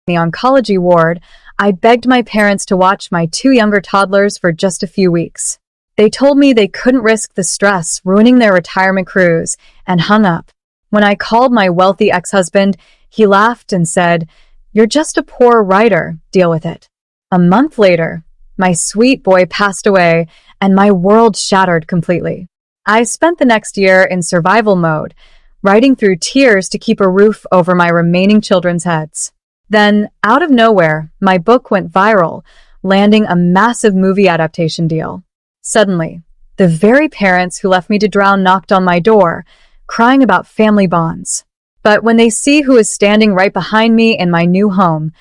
the oncology ward, I begged my parents to watch my two younger toddlers for just a few weeks. They told me they couldn't risk the stress ruining their retirement cruise and hung up. When I called my wealthy ex-husband, he laughed and said, "You're just a poor writer, deal with it." A month later, my sweet boy passed away and my world shattered completely. I spent the next year in survival mode, writing through tears to keep a roof over my remaining children's heads. Then, out of nowhere, my book went viral, landing a massive movie adaptation deal. Suddenly, the very parents who left me to drown knocked on my door, crying about family bonds. But when they see who is standing right behind me in my new home,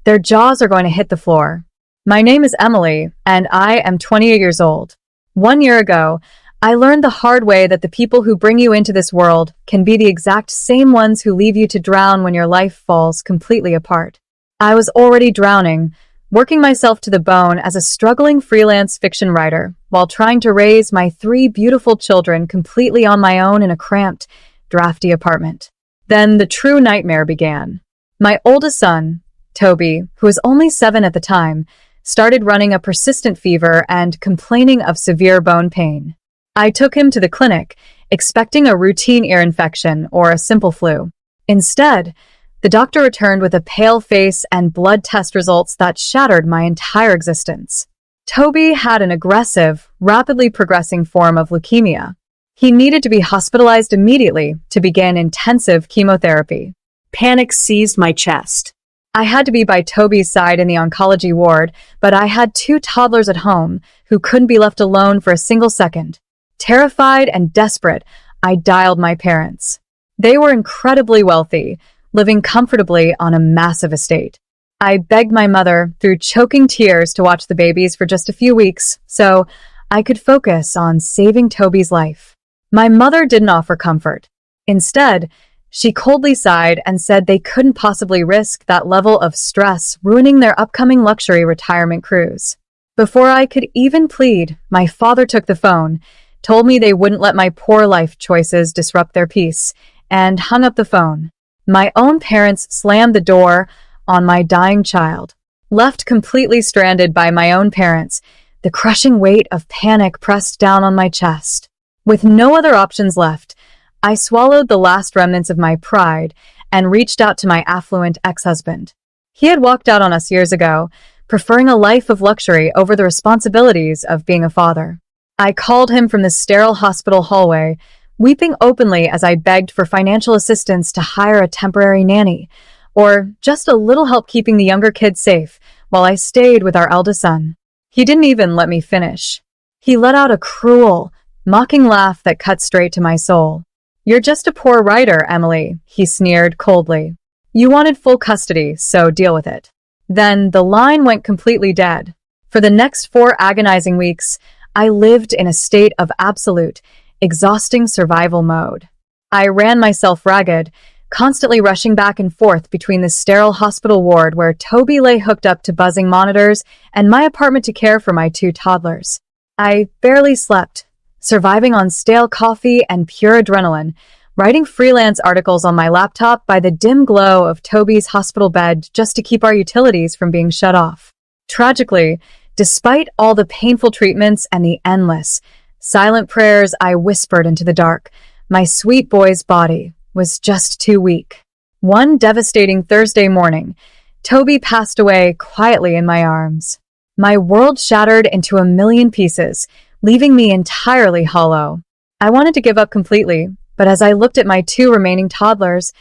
their jaws are going to hit the floor. My name is Emily, and I am 28 years old. 1 year ago, I learned the hard way that the people who bring you into this world can be the exact same ones who leave you to drown when your life falls completely apart. I was already drowning, working myself to the bone as a struggling freelance fiction writer while trying to raise my 3 beautiful children completely on my own in a cramped, drafty apartment. Then the true nightmare began. My oldest son, Toby, who was only 7 at the time, started running a persistent fever and complaining of severe bone pain. I took him to the clinic, expecting a routine ear infection or a simple flu. Instead, the doctor returned with a pale face and blood test results that shattered my entire existence. Toby had an aggressive, rapidly progressing form of leukemia. He needed to be hospitalized immediately to begin intensive chemotherapy. Panic seized my chest. I had to be by Toby's side in the oncology ward, but I had 2 toddlers at home who couldn't be left alone for a single second. Terrified and desperate, I dialed my parents. They were incredibly wealthy, living comfortably on a massive estate. I begged my mother through choking tears to watch the babies for just a few weeks so I could focus on saving Toby's life. My mother didn't offer comfort. Instead, she coldly sighed and said they couldn't possibly risk that level of stress ruining their upcoming luxury retirement cruise. Before I could even plead, my father took the phone, told me they wouldn't let my poor life choices disrupt their peace, and hung up the phone. My own parents slammed the door on my dying child. Left completely stranded by my own parents, the crushing weight of panic pressed down on my chest. With no other options left, I swallowed the last remnants of my pride and reached out to my affluent ex-husband. He had walked out on us years ago, preferring a life of luxury over the responsibilities of being a father. I called him from the sterile hospital hallway, weeping openly as I begged for financial assistance to hire a temporary nanny, or just a little help keeping the younger kids safe while I stayed with our eldest son. He didn't even let me finish. He let out a cruel, mocking laugh that cut straight to my soul. "You're just a poor writer, Emily," he sneered coldly. "You wanted full custody, so deal with it." Then the line went completely dead. For the next 4 agonizing weeks, I lived in a state of absolute, exhausting survival mode. I ran myself ragged, constantly rushing back and forth between the sterile hospital ward where Toby lay hooked up to buzzing monitors and my apartment to care for my 2 toddlers. I barely slept, surviving on stale coffee and pure adrenaline, writing freelance articles on my laptop by the dim glow of Toby's hospital bed just to keep our utilities from being shut off. Tragically, despite all the painful treatments and the endless, silent prayers I whispered into the dark, my sweet boy's body was just too weak. One devastating Thursday morning, Toby passed away quietly in my arms. My world shattered into a million pieces, leaving me entirely hollow. I wanted to give up completely, but as I looked at my 2 remaining toddlers,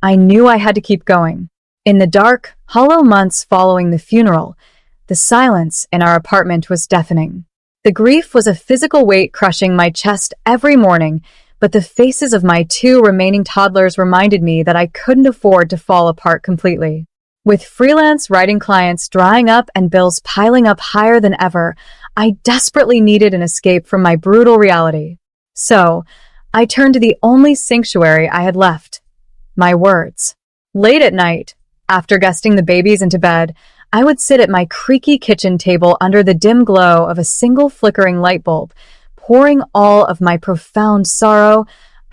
I knew I had to keep going. In the dark, hollow months following the funeral, the silence in our apartment was deafening. The grief was a physical weight crushing my chest every morning, but the faces of my 2 remaining toddlers reminded me that I couldn't afford to fall apart completely. With freelance writing clients drying up and bills piling up higher than ever, I desperately needed an escape from my brutal reality. So, I turned to the only sanctuary I had left: my words. Late at night, after guesting the babies into bed, I would sit at my creaky kitchen table under the dim glow of a single flickering light bulb, pouring all of my profound sorrow,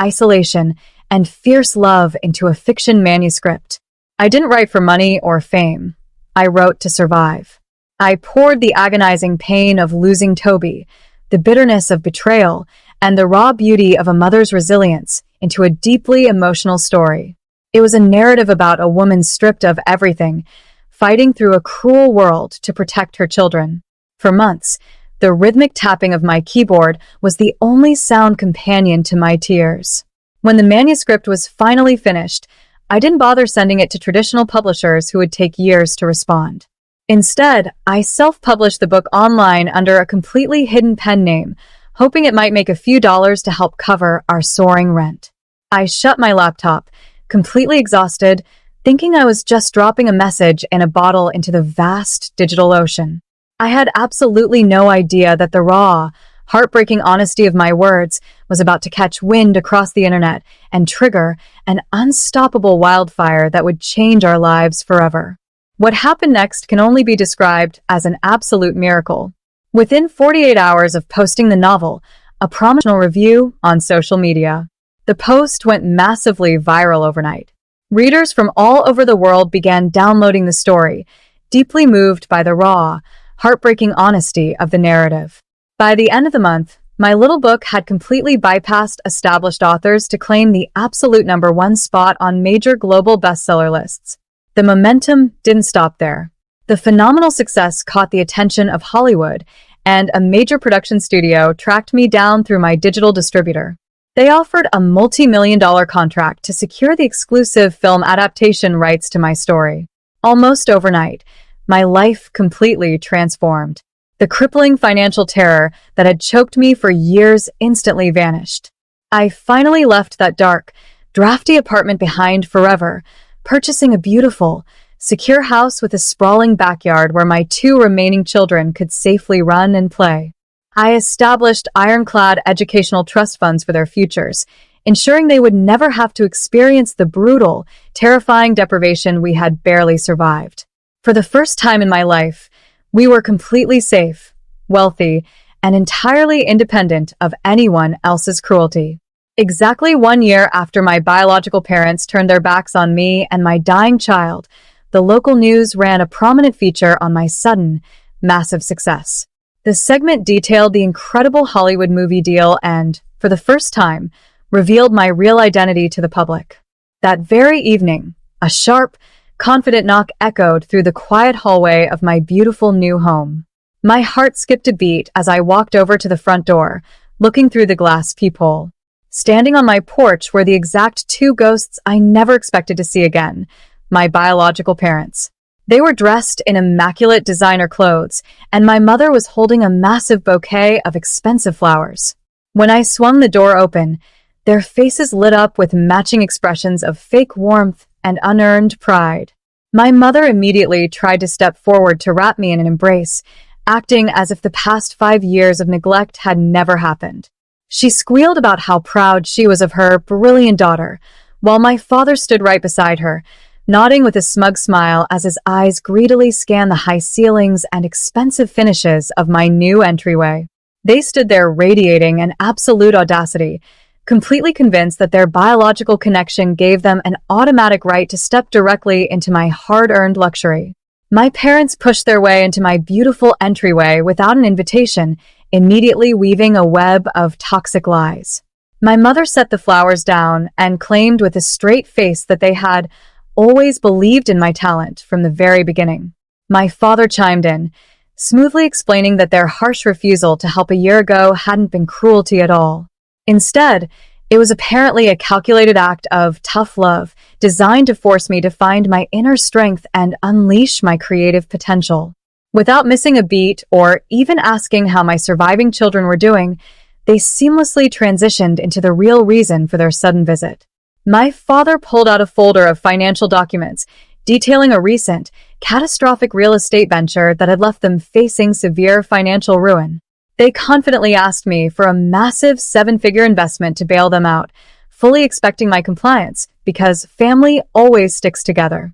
isolation, and fierce love into a fiction manuscript. I didn't write for money or fame. I wrote to survive. I poured the agonizing pain of losing Toby, the bitterness of betrayal, and the raw beauty of a mother's resilience into a deeply emotional story. It was a narrative about a woman stripped of everything, fighting through a cruel world to protect her children. For months, the rhythmic tapping of my keyboard was the only sound companion to my tears. When the manuscript was finally finished, I didn't bother sending it to traditional publishers who would take years to respond. Instead, I self-published the book online under a completely hidden pen name, hoping it might make a few dollars to help cover our soaring rent. I shut my laptop, completely exhausted, thinking I was just dropping a message in a bottle into the vast digital ocean. I had absolutely no idea that the raw, heartbreaking honesty of my words was about to catch wind across the internet and trigger an unstoppable wildfire that would change our lives forever. What happened next can only be described as an absolute miracle. Within 48 hours of posting the novel, a promotional review on social media. The post went massively viral overnight. Readers from all over the world began downloading the story, deeply moved by the raw, heartbreaking honesty of the narrative. By the end of the month, my little book had completely bypassed established authors to claim the absolute #1 spot on major global bestseller lists. The momentum didn't stop there. The phenomenal success caught the attention of Hollywood, and a major production studio tracked me down through my digital distributor. They offered a multi-million-dollar contract to secure the exclusive film adaptation rights to my story. Almost overnight, my life completely transformed. The crippling financial terror that had choked me for years instantly vanished. I finally left that dark, drafty apartment behind forever, purchasing a beautiful, secure house with a sprawling backyard where my 2 remaining children could safely run and play. I established ironclad educational trust funds for their futures, ensuring they would never have to experience the brutal, terrifying deprivation we had barely survived. For the first time in my life, we were completely safe, wealthy, and entirely independent of anyone else's cruelty. Exactly 1 year after my biological parents turned their backs on me and my dying child, the local news ran a prominent feature on my sudden, massive success. The segment detailed the incredible Hollywood movie deal and, for the first time, revealed my real identity to the public. That very evening, a sharp, confident knock echoed through the quiet hallway of my beautiful new home. My heart skipped a beat as I walked over to the front door, looking through the glass peephole. Standing on my porch were the exact 2 ghosts I never expected to see again, my biological parents. They were dressed in immaculate designer clothes, and my mother was holding a massive bouquet of expensive flowers. When I swung the door open, their faces lit up with matching expressions of fake warmth and unearned pride. My mother immediately tried to step forward to wrap me in an embrace, acting as if the past 5 years of neglect had never happened. She squealed about how proud she was of her brilliant daughter, while my father stood right beside her, nodding with a smug smile as his eyes greedily scanned the high ceilings and expensive finishes of my new entryway. They stood there radiating an absolute audacity, completely convinced that their biological connection gave them an automatic right to step directly into my hard-earned luxury. My parents pushed their way into my beautiful entryway without an invitation, immediately weaving a web of toxic lies. My mother set the flowers down and claimed with a straight face that they had always believed in my talent from the very beginning. My father chimed in, smoothly explaining that their harsh refusal to help a year ago hadn't been cruelty at all. Instead, it was apparently a calculated act of tough love, designed to force me to find my inner strength and unleash my creative potential. Without missing a beat or even asking how my surviving children were doing, they seamlessly transitioned into the real reason for their sudden visit. My father pulled out a folder of financial documents, detailing a recent, catastrophic real estate venture that had left them facing severe financial ruin. They confidently asked me for a massive 7-figure investment to bail them out, fully expecting my compliance, because family always sticks together.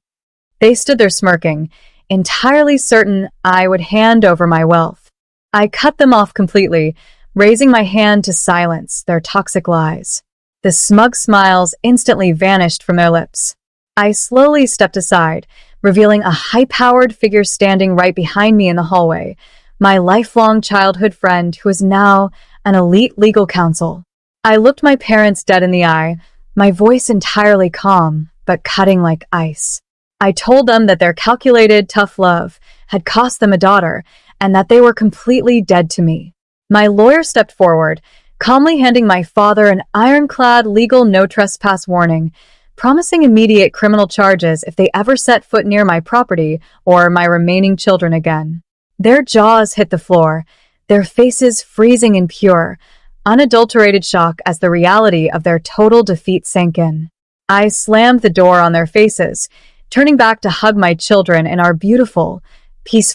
They stood there smirking, entirely certain I would hand over my wealth. I cut them off completely, raising my hand to silence their toxic lies. The smug smiles instantly vanished from their lips. I slowly stepped aside, revealing a high-powered figure standing right behind me in the hallway, my lifelong childhood friend who is now an elite legal counsel. I looked my parents dead in the eye, my voice entirely calm, but cutting like ice. I told them that their calculated, tough love had cost them a daughter, and that they were completely dead to me. My lawyer stepped forward, calmly handing my father an ironclad legal no trespass warning, promising immediate criminal charges if they ever set foot near my property or my remaining children again. Their jaws hit the floor, their faces freezing in pure, unadulterated shock as the reality of their total defeat sank in. I slammed the door on their faces, turning back to hug my children in our beautiful, peaceful